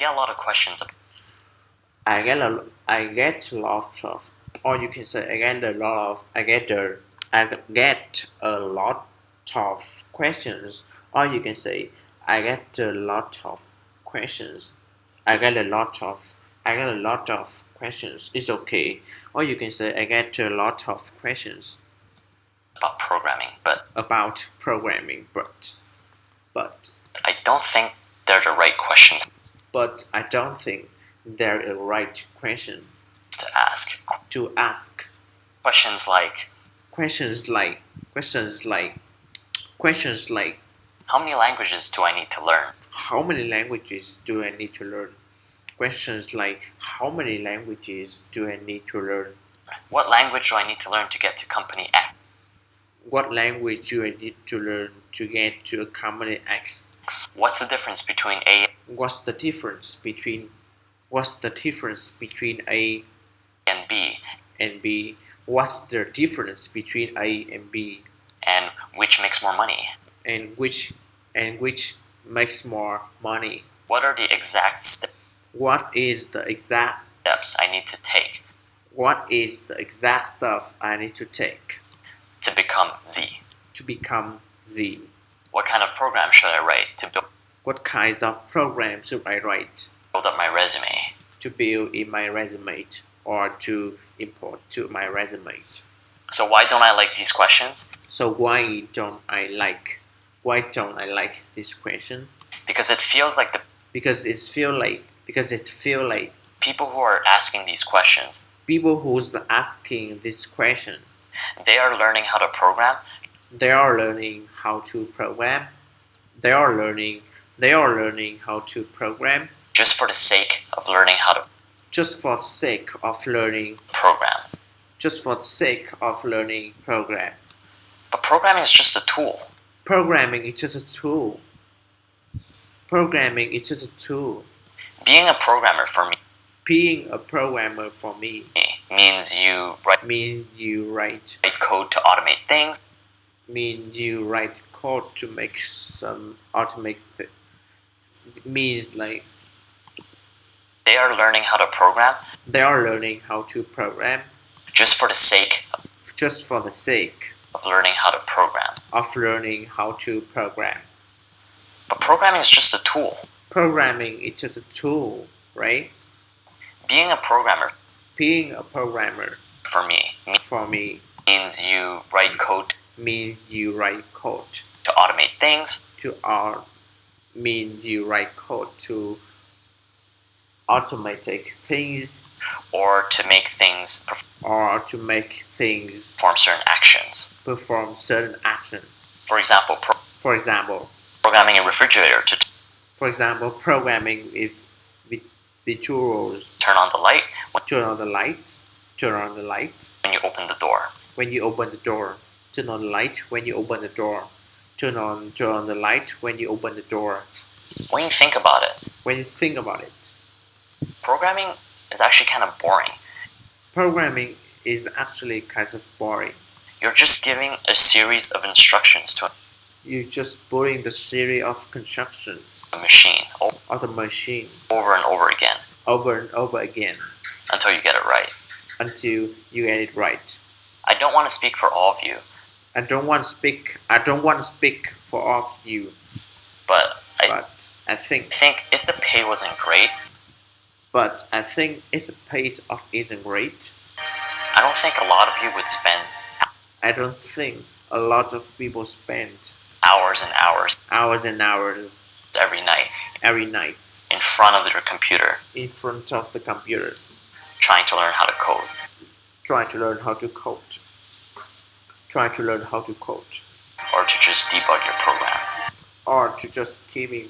get a lot of questions. I get lots of, or you can say I get a lot of questions, or you can say I get a lot of questions. I get a lot of I get a lot of questions. It's okay. Or you can say I get a lot of questions About programming, but about programming, but I don't think they're the right questions I don't think they're the right question to ask. to ask. Questions like, Questions like questions like questions like how many languages do I need to learn? how many languages do I need to learn? Questions like how many languages do I need to learn? What language do I need to learn to get to company X? What language do I need to learn to get to a company X? What's the difference between A What's the difference between A and B? and B? What's the difference between A and B? And which makes more money? And which makes more money? What are the exact What is the exact steps I need to take What is the exact stuff I need to take to become Z? to become Z? What kind of program should I write to What kinds of programs should I write build up my resume? to build in my resume or to import to my resume? So why don't I like these questions? So why don't I like this question? Because it feels like the Because it feel like people who are asking these questions, people who's asking this question, they are learning how to program they are learning how to program. They are learning how to program just for the sake of learning how to just for the sake of learning program. program. But programming is just a tool. Programming is just a tool. Programming is just a tool. Being a programmer for me Being a programmer for me means you write code to automate things, means you write code to make some automate means like they are learning how to program they are learning how to program just for the sake just for the sake of learning how to program. of learning how to program. But programming is just a tool. Programming is just a tool, right? Being a programmer Being a programmer for me for me means you write code means you write code to automate things to means you write code to automatic things or to make things or to make things perform certain actions. perform certain action. For example, For example, programming a refrigerator to programming with visuals. turn on the light Turn on the light. when you open the door. When you open the door. Turn on the light when you open the door. Turn on the light when you open the door. When you think about it, When you think about it, programming is actually kind of boring. programming is actually kind of boring. You're just giving a series of instructions to You're just putting the series of construction a machine of the machine over and over again over and over again until you get it right. until you get it right. I don't want to speak for all of you, I don't want to speak for all of you, but I think if the pay wasn't great, its pace of isn't great. I don't think a lot of you would spend I don't think a lot of people spend hours and hours hours and hours every night every night in front of their computer in front of the computer trying to learn how to code. trying to learn how to code. Or to just debug your program. Or to just keeping.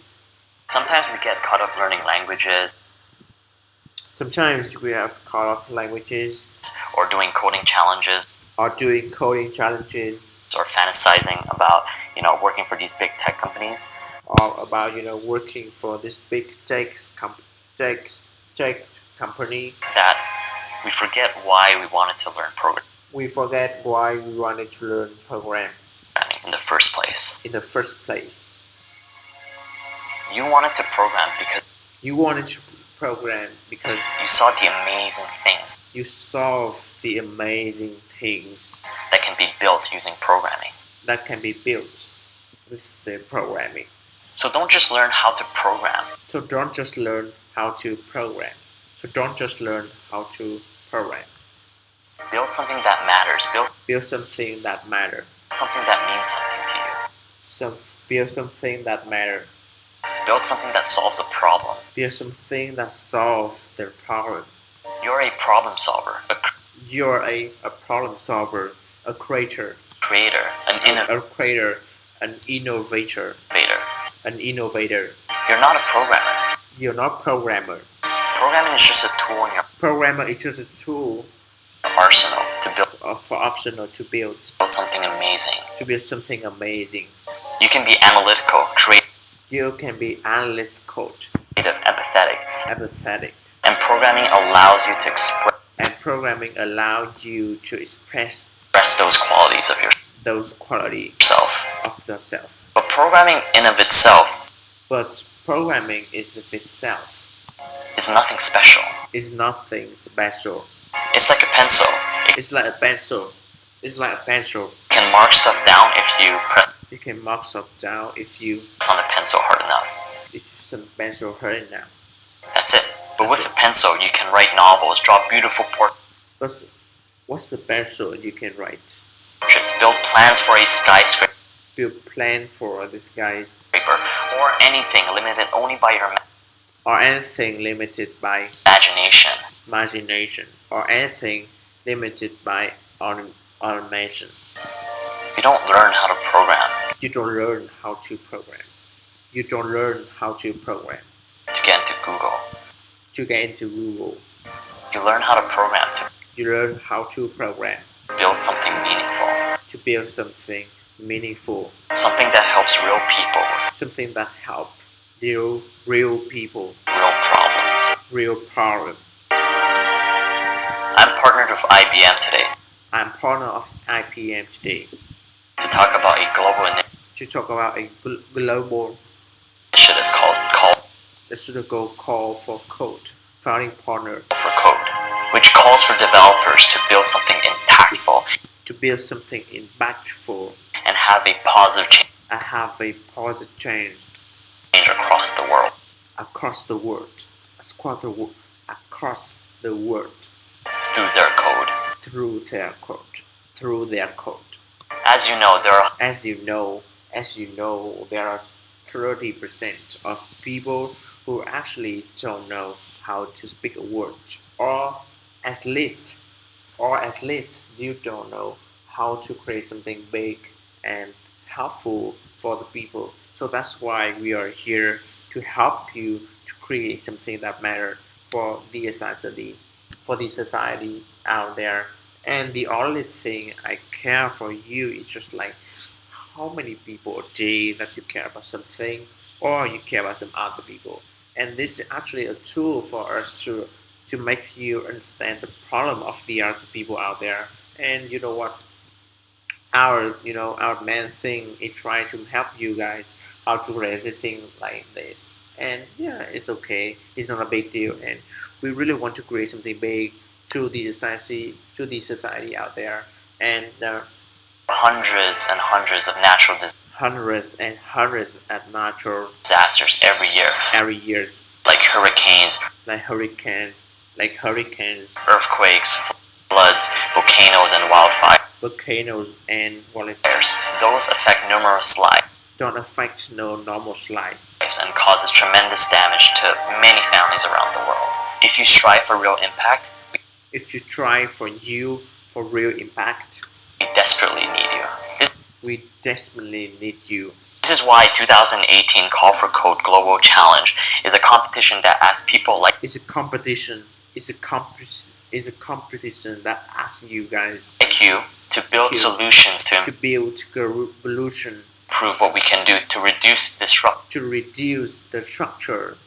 Sometimes we get caught up learning languages Sometimes we have caught off languages or doing coding challenges or doing coding challenges or fantasizing about, working for these big tech companies. or about working for this big tech company. That we forget why we wanted to learn programming We forget why we wanted to learn programming in the first place. in the first place. You wanted to program because You wanted to program because you saw the amazing things you solve the amazing things that can be built using programming. that can be built with the programming. So don't just learn how to program. So don't just learn how to program. So don't just learn how to program. Build something that matters. Build something that matters. Something that means something to you. Build something that matters. Build something that solves a problem. Build something that solves the problem. You're a problem solver, You're a problem solver, a creator, creator, an creator, an innovator, an innovator. You're not a programmer. You're not programmer. Programming is just a tool in your Programmer is just a tool arsenal to build something amazing. To build something amazing. You can be analytical, creative, You can be analytical, empathetic. And programming allows you to express those qualities of yourself. But programming in of itself is nothing special. It's like a pencil. It's like a pencil. You can mark stuff down if you press on the pencil hard enough. That's it. But with a pencil, you can write novels, draw beautiful portraits, What's the pencil you can write? build plans for a skyscraper, Build plan for the skies, or anything limited only by your or anything limited by imagination. or anything limited by automation. You don't learn how to program You don't learn how to program. You don't learn how to program to get into Google. to get into Google. You learn how to program to You learn how to program build something meaningful. to build something meaningful, Something that helps real people with something that help real people, real problems. real problem. I'm partnered with IBM today I'm partner of IBM today to talk about a global to talk about a global initiative called call for code, founding partner for Code, which calls for developers to build something impactful to build something impactful and have a positive change and have a positive change across the world across the world, through their code. through their code. As you know, there are As you know, there are 30% of people who actually don't know how to speak a word, or at least you don't know how to create something big and helpful for the people. So that's why we are here to help you to create something that matters for the society out there. And the only thing I care for you is just like how many people a day that you care about something, or you care about some other people. And this is actually a tool for us to make you understand the problem of the other people out there. And you know what? Our main thing is trying to help you guys how to create everything like this. And yeah, it's okay. It's not a big deal. And we really want to create something big to the society out there. And hundreds and hundreds of natural hundreds and hundreds of natural disasters every year, like hurricanes, earthquakes, floods, volcanoes, and wildfires. Those affect numerous lives Don't affect no normal lives and causes tremendous damage to many families around the world. If you strive for real impact, If you try for real impact, we desperately need you. we desperately need you. This is why 2018 Call for Code Global Challenge is a competition that asks people like It's a competition. It's a competition that asks you guys you to build solutions to to build solution improve what we can do to reduce the to reduce the structure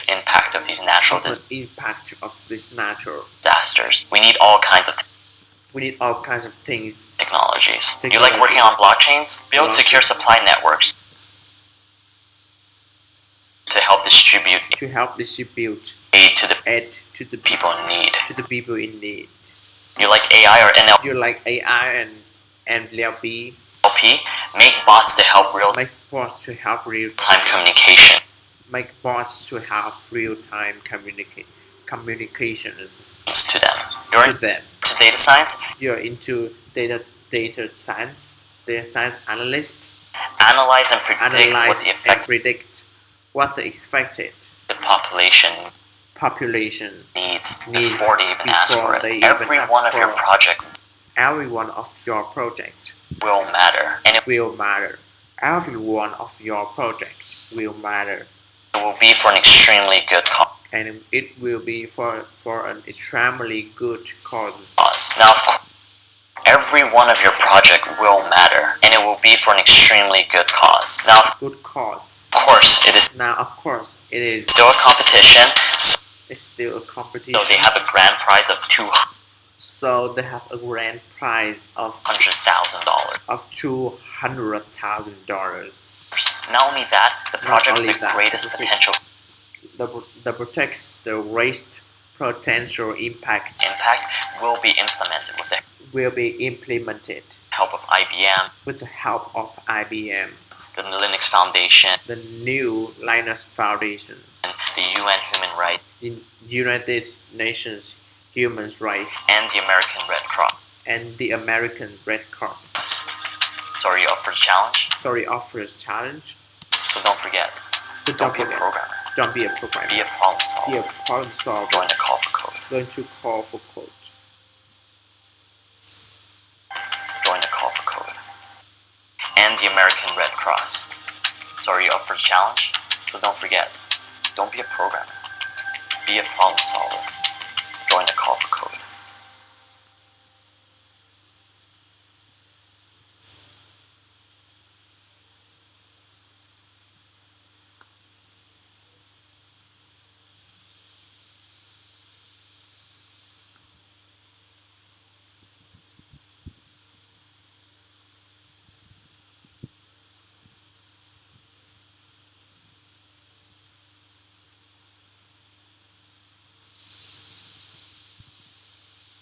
impact of these natural impact of this natural disasters. We need all kinds of things. technologies. You like working on blockchains? Build secure supply networks to help distribute aid to the people in need. people in need. You like AI or You like AI and NLP? NLP? Make bots to help Make bots to help real-time communication. Make bots to help real-time communications To them. You're to into them. data science? You're into data science analyst. Analyze and predict what the expected the population needs before they even ask for it. Every one of your project will matter, and it will matter. Every one of your project will matter, will be for an extremely good cause. and it will be for an extremely good cause. Now, of course, every one of your project will matter, and it will be for an extremely good cause. Now, good cause. Of course, it is. Now, of course, it is still a competition. It's still a competition. So they have a grand prize of So they have a grand prize of $200,000. Of $200,000. Not only that, the project with the greatest potential. The protects the greatest potential impact. Will be implemented with the help of IBM. With the help of IBM. The Linux Foundation. The new Linux Foundation. And the UN Human Rights. The United Nations Human Rights. And the American Red Cross. Sorry, you up for the challenge? So don't forget. Don't be a programmer. Don't be a programmer. Be a problem solver. Join the call for code. Join the call for code. And the American Red Cross. Sorry, you up for the challenge? So don't forget. Don't be a programmer. Be a problem solver. Join the call for